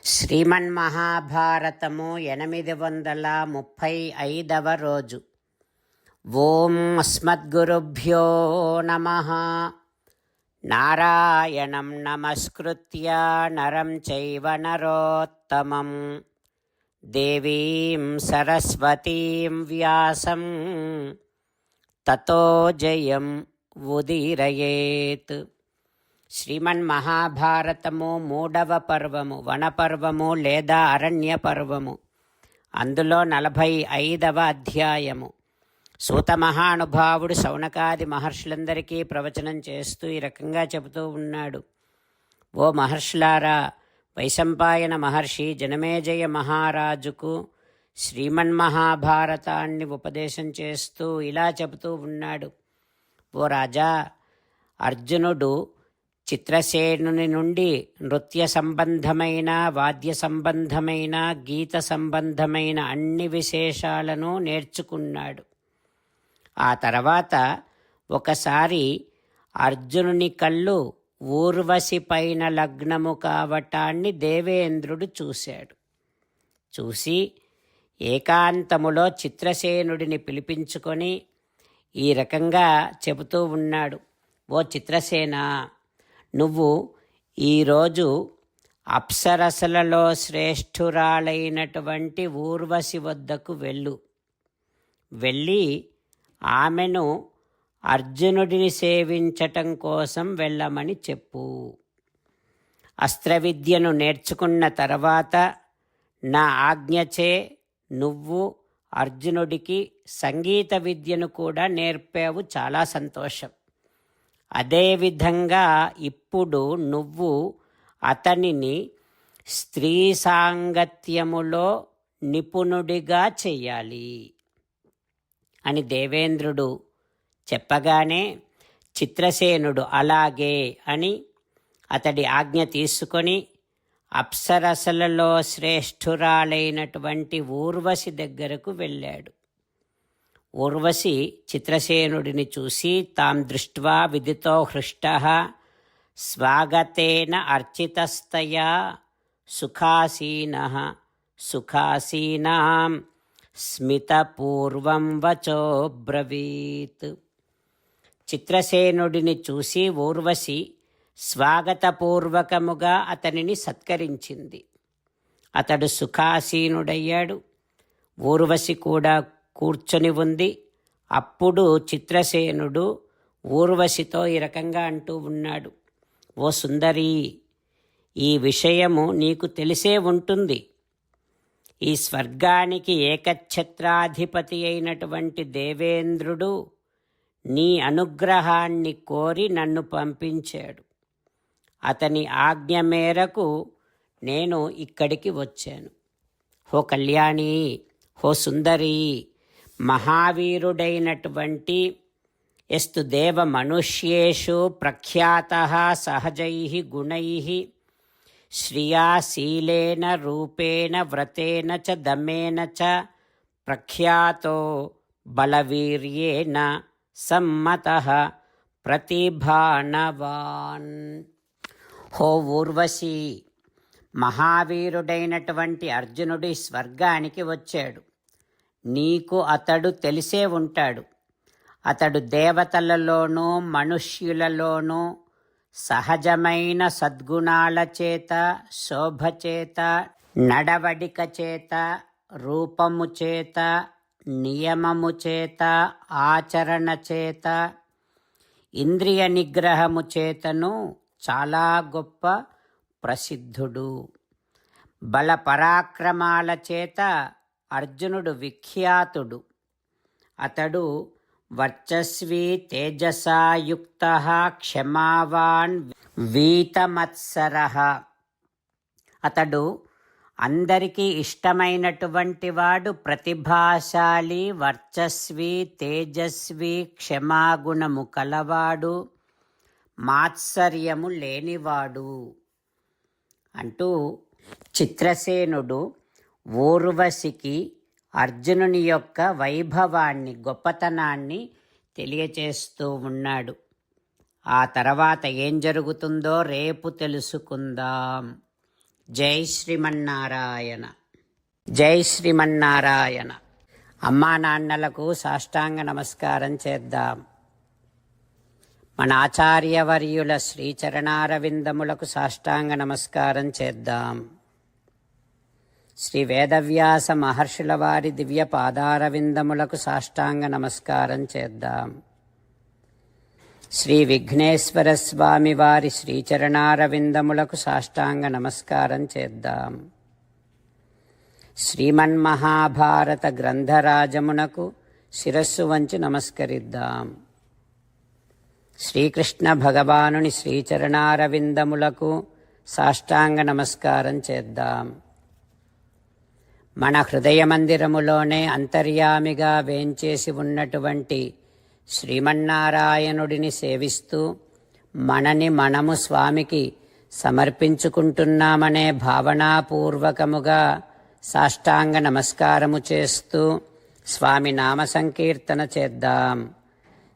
శ్రీమన్మహాభారతము 835వ రోజు. ఓం అస్మద్గురుభ్యో నమః. నారాయణం నమస్కృత్య నరం చైవ నరోత్తమం దేవీం సరస్వతీం వ్యాసం తతో జయం ఉదీరయేత్. శ్రీమన్మహాభారతము 3వ పర్వము, వనపర్వము లేదా అరణ్య పర్వము. అందులో 45వ అధ్యాయము. సూత మహానుభావుడు శౌనకాది మహర్షులందరికీ ప్రవచనం చేస్తూ ఈ రకంగా చెబుతూ ఉన్నాడు. ఓ మహర్షులారా, వైశంపాయన మహర్షి జనమేజయ మహారాజుకు శ్రీమన్మహాభారతాన్ని ఉపదేశం చేస్తూ ఇలా చెబుతూ ఉన్నాడు. ఓ రాజా, అర్జునుడు చిత్రసేనుని నుండి నృత్య సంబంధమైన, వాద్య సంబంధమైన, గీత సంబంధమైన అన్ని విశేషాలను నేర్చుకున్నాడు. ఆ తర్వాత ఒకసారి అర్జునుని కళ్ళు ఊర్వశి పైన లగ్నము కావటాన్ని దేవేంద్రుడు చూశాడు. చూసి ఏకాంతములో చిత్రసేనుడిని పిలిపించుకొని ఈ రకంగా చెబుతూ ఉన్నాడు. ఓ చిత్రసేన, నువ్వు ఈరోజు అప్సరసలలో శ్రేష్ఠురాలైనటువంటి ఊర్వశి వద్దకు వెళ్ళి ఆమెను అర్జునుడిని సేవించటం కోసం వెళ్ళమని చెప్పు. అస్త్రవిద్యను నేర్చుకున్న తర్వాత నా ఆజ్ఞచే నువ్వు అర్జునుడికి సంగీత విద్యను కూడా నేర్పావు, చాలా సంతోషం. అదేవిధంగా ఇప్పుడు నువ్వు అతనిని స్త్రీ సాంగత్యములో నిపుణుడిగా చెయ్యాలి అని దేవేంద్రుడు చెప్పగానే చిత్రసేనుడు అలాగే అని అతడి ఆజ్ఞ తీసుకొని అప్సరసలలో శ్రేష్ఠురాలైనటువంటి ఊర్వశి దగ్గరకు వెళ్ళాడు. ఊర్వశి చిత్రసేనుడిని చూసి తాం దృష్ట్వా విదితో హృష్టః స్వాగతేన అర్చితస్తయా సుఖాసీనః సుఖాసీనాం స్మితపూర్వం వచోబ్రవీత్. చిత్రసేనుడిని చూసి ఊర్వశి స్వాగతపూర్వకముగా అతనిని సత్కరించింది. అతడు సుఖాసీనుడయ్యాడు. ఊర్వశి కూడా కూర్చొని ఉంది. అప్పుడు చిత్రసేనుడు ఊర్వశితో ఈ రకంగా అంటూ ఉన్నాడు. ఓ సుందరి, ఈ విషయము నీకు తెలిసే ఉంటుంది. ఈ స్వర్గానికి ఏకఛత్రాధిపతి అయినటువంటి దేవేంద్రుడు నీ అనుగ్రహాన్ని కోరి నన్ను పంపించాడు. అతని ఆజ్ఞ మేరకు నేను ఇక్కడికి వచ్చాను. హో కళ్యాణి, హో సుందరి, మహావీరుడైనటువంటి ఎస్తు దేవ మనుష్యేషు ప్రఖ్యాతః సహజైః గుణైః శ్రియా శీలేన రూపేణ వ్రతేన చ దమేన చ ప్రఖ్యాతో బలవీర్యేన సమ్మతః ప్రతిభానవాన్. హో ఊర్వశి, మహావీరుడైనటువంటి అర్జునుడి స్వర్గానికి వచ్చాడు. నీకు అతడు తెలిసే ఉంటాడు. అతడు దేవతలలోనూ మనుష్యులలోనూ సహజమైన సద్గుణాల చేత, శోభ చేత, నడవడిక చేత, రూపము చేత, నియమము చేత, ఆచరణ చేత, ఇంద్రియ నిగ్రహము చేతను చాలా గొప్ప ప్రసిద్ధుడు. బల పరాక్రమాల చేత అర్జునుడు విఖ్యాతుడు. అతడు వర్చస్వి, తేజసాయుక్తః, క్షమావాన్, వీతమత్సరః. అతడు అందరికీ ఇష్టమైనటువంటి వాడు, ప్రతిభాశాలి, వర్చస్వి, తేజస్వి, క్షమాగుణము కలవాడు, మాత్సర్యము లేనివాడు అంటూ చిత్రసేనుడు ఊర్వశికి అర్జునుని యొక్క వైభవాన్ని, గొప్పతనాన్ని తెలియచేస్తూ ఉన్నాడు. ఆ తర్వాత ఏం జరుగుతుందో రేపు తెలుసుకుందాం. జై శ్రీమన్నారాయణ. జై శ్రీమన్నారాయణ. అమ్మా నాన్నలకు సాష్టాంగ నమస్కారం చేద్దాం. మన ఆచార్యవర్యుల శ్రీచరణారవిందములకు సాష్టాంగ నమస్కారం చేద్దాం. శ్రీ వేదవ్యాస మహర్షుల వారి దివ్య పాదారవిందములకు సాష్టాంగ నమస్కారం చేద్దాం. శ్రీ విఘ్నేశ్వర స్వామి వారి శ్రీచరణారవిందములకు సాష్టాంగ నమస్కారం చేద్దాం. శ్రీమన్మహాభారత గ్రంథరాజమునకు శిరస్సు వంచి నమస్కరిద్దాం. శ్రీకృష్ణ భగవానుని శ్రీచరణారవిందములకు సాష్టాంగ నమస్కారం చేద్దాం. మన హృదయ మందిరములోనే అంతర్యామిగా వేంచేసి ఉన్నటువంటి శ్రీమన్నారాయణుడిని సేవిస్తూ మనని మనము స్వామికి సమర్పించుకుంటున్నామనే భావనాపూర్వకముగా సాష్టాంగ నమస్కారము చేస్తూ స్వామి నామ సంకీర్తన చేద్దాం.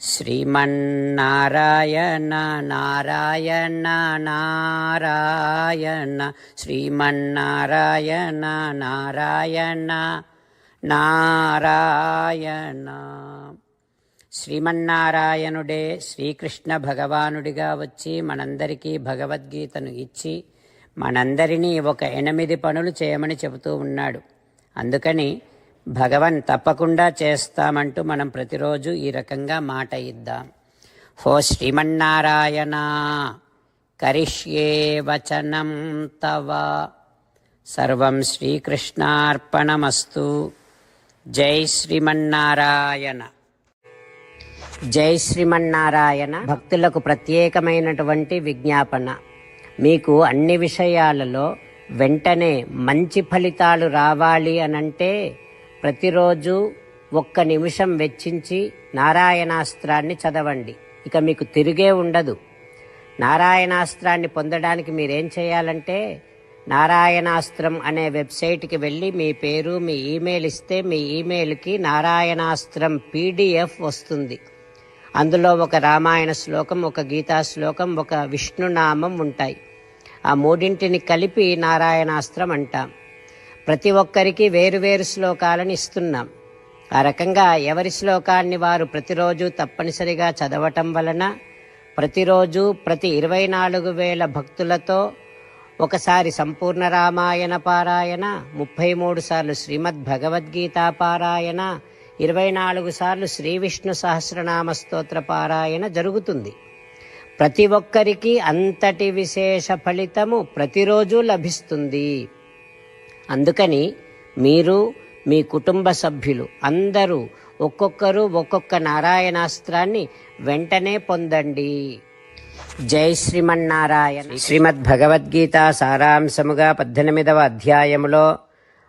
శ్రీమన్నారాయణ నారాయణ నారాయణ శ్రీమన్నారాయణ నారాయణ నారాయణ. శ్రీమన్నారాయణుడే శ్రీకృష్ణ భగవానుడిగా వచ్చి మనందరికీ భగవద్గీతను ఇచ్చి మనందరినీ ఒక 8 పనులు చేయమని చెబుతూ ఉన్నాడు. అందుకని భగవన్ తప్పకుండా చేస్తామంటూ మనం ప్రతిరోజు ఈ రకంగా మాట ఇద్దాం. హో శ్రీమన్నారాయణ కరిష్యే వచనం తవ సర్వం శ్రీకృష్ణార్పణమస్తు. జై శ్రీమన్నారాయణ. జై శ్రీమన్నారాయణ. భక్తులకు ప్రత్యేకమైనటువంటి విజ్ఞాపన. మీకు అన్ని విషయాలలో వెంటనే మంచి ఫలితాలు రావాలి అనంటే ప్రతిరోజు 1 నిమిషం వెచ్చించి నారాయణాస్త్రాన్ని చదవండి. ఇక మీకు తిరిగే ఉండదు. నారాయణాస్త్రాన్ని పొందడానికి మీరేం చేయాలంటే నారాయణాస్త్రం అనే వెబ్సైట్కి వెళ్ళి మీ పేరు మీ ఈమెయిల్ ఇస్తే మీ ఈమెయిల్కి నారాయణాస్త్రం PDF వస్తుంది. అందులో ఒక రామాయణ శ్లోకం, ఒక గీతా శ్లోకం, ఒక విష్ణునామం ఉంటాయి. ఆ 3 కలిపి నారాయణాస్త్రం అంటాం. ప్రతి ఒక్కరికి వేరువేరు శ్లోకాలను ఇస్తున్నాం. ఆ రకంగా ఎవరి శ్లోకాన్ని వారు ప్రతిరోజు తప్పనిసరిగా చదవటం వలన ప్రతిరోజు ప్రతి 24,000 భక్తులతో ఒకసారి సంపూర్ణ రామాయణ పారాయణ, 33 సార్లు శ్రీమద్ భగవద్గీత పారాయణ, 24 సార్లు శ్రీ విష్ణు సహస్రనామ స్తోత్ర పారాయణ జరుగుతుంది. ప్రతి ఒక్కరికి అంతటి విశేష ఫలితము ప్రతిరోజు లభిస్తుంది. అందుకని మీరు మీ కుటుంబ సభ్యులు అందరూ ఒక్కొక్కరు ఒక్కొక్క నారాయణాస్త్రాన్ని వెంటనే పొందండి. జై శ్రీమన్నారాయణ. శ్రీమద్ భగవద్గీత సారాంశముగా 18వ అధ్యాయములో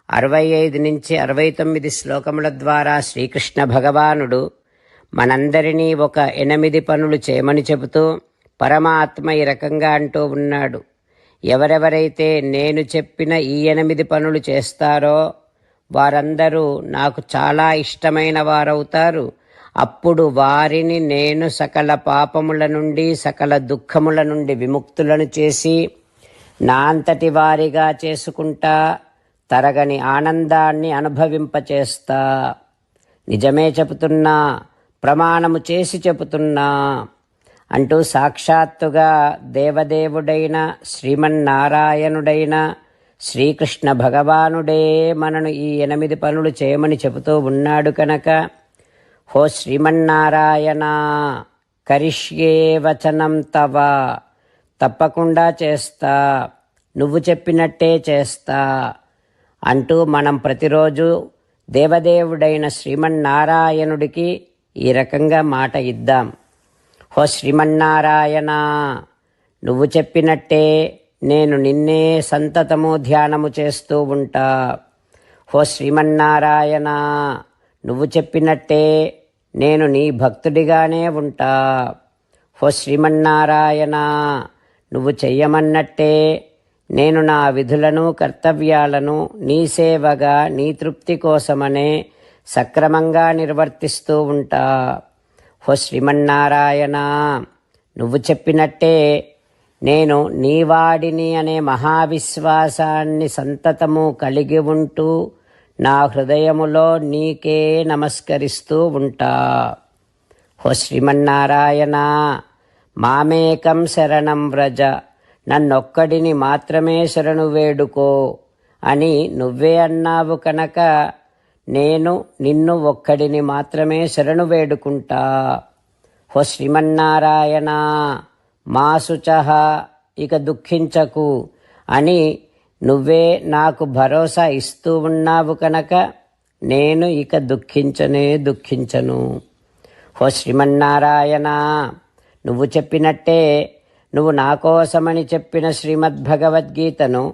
65 నుంచి 69 శ్లోకముల ద్వారా శ్రీకృష్ణ భగవానుడు మనందరినీ ఒక 8 పనులు చేయమని చెబుతూ పరమాత్మ ఈ రకంగా అంటూ ఉన్నాడు. ఎవరెవరైతే నేను చెప్పిన ఈ 8 పనులు చేస్తారో వారందరూ నాకు చాలా ఇష్టమైన వారవుతారు. అప్పుడు వారిని నేను సకల పాపముల నుండి సకల దుఃఖముల నుండి విముక్తులను చేసి నా అంతటి వారిగా చేసుకుంటా, తరగని ఆనందాన్ని అనుభవింపచేస్తా. నిజమే చెబుతున్నా, ప్రమాణము చేసి చెబుతున్నా అంటూ సాక్షాత్తుగా దేవదేవుడైన శ్రీమన్నారాయణుడైన శ్రీకృష్ణ భగవానుడే మనను ఈ 8 పనులు చేయమని చెబుతూ ఉన్నాడు కనుక హో శ్రీమన్నారాయణ కరిష్యే వచనం తవ తప్పకుండా చేస్తా, నువ్వు చెప్పినట్టే చేస్తా అంటూ మనం ప్రతిరోజు దేవదేవుడైన శ్రీమన్నారాయణుడికి ఈ రకంగా మాట ఇద్దాం. హో శ్రీమన్నారాయణ నువ్వు చెప్పినట్టే నేను నిన్నే సంతతము ధ్యానము చేస్తూ ఉంటా. హో శ్రీమన్నారాయణ నువ్వు చెప్పినట్టే నేను నీ భక్తుడిగానే ఉంటా. హో శ్రీమన్నారాయణ నువ్వు చెయ్యమన్నట్టే నేను నా విధులను కర్తవ్యాలను నీ సేవగా నీ తృప్తి కోసమనే సక్రమంగా నిర్వర్తిస్తూ ఉంటా. హో శ్రీమన్నారాయణ నువ్వు చెప్పినట్టే నేను నీవాడిని అనే మహావిశ్వాసాన్ని సంతతము కలిగి ఉంటూ నా హృదయములో నీకే నమస్కరిస్తూ ఉంటా. ఓ శ్రీమన్నారాయణ, మామేకం శరణం వ్రజ, నన్నొక్కడిని మాత్రమే శరణు వేడుకో అని నువ్వే అన్నావు కనుక నేను నిన్ను ఒక్కడిని మాత్రమే శరణు వేడుకుంటా. ఓ శ్రీమన్నారాయణ, మా శుచః, ఇక దుఃఖించకు అని నువ్వే నాకు భరోసా ఇస్తూ ఉన్నావు కనుక నేను ఇక దుఃఖించను. ఓ శ్రీమన్నారాయణ, నువ్వు చెప్పినట్టే నువ్వు నా కోసమని చెప్పిన శ్రీమద్భగవద్గీతను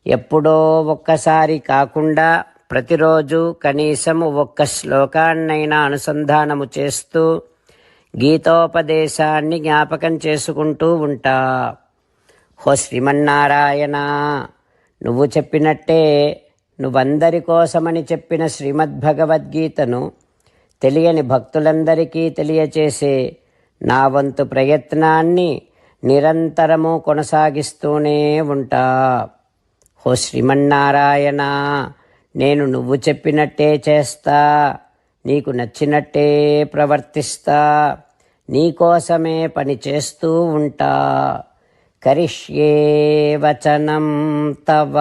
ఎప్పుడో ఒక్కసారి కాకుండా ప్రతిరోజు కనీసం ఒక్క శ్లోకాన్నైనా అనుసంధానము చేస్తూ గీతోపదేశాన్ని జ్ఞాపకం చేసుకుంటూ ఉంటా. ఓ శ్రీమన్నారాయణ, నువ్వు చెప్పినట్టే నువ్వందరి కోసమని చెప్పిన శ్రీమద్భగవద్గీతను తెలియని భక్తులందరికీ తెలియచేసే నా వంతు ప్రయత్నాన్ని నిరంతరము కొనసాగిస్తూనే ఉంటా. ఓ శ్రీమన్నారాయణ, నేను నువ్వు చెప్పినట్టే చేస్తా, నీకు నచ్చినట్టే ప్రవర్తిస్తా, నీకోసమే పని చేస్తూ ఉంటా. కరిష్యే వచనం తవ.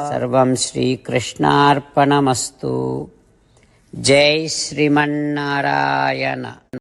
సర్వం శ్రీకృష్ణార్పణమస్తు. జై శ్రీమన్నారాయణ.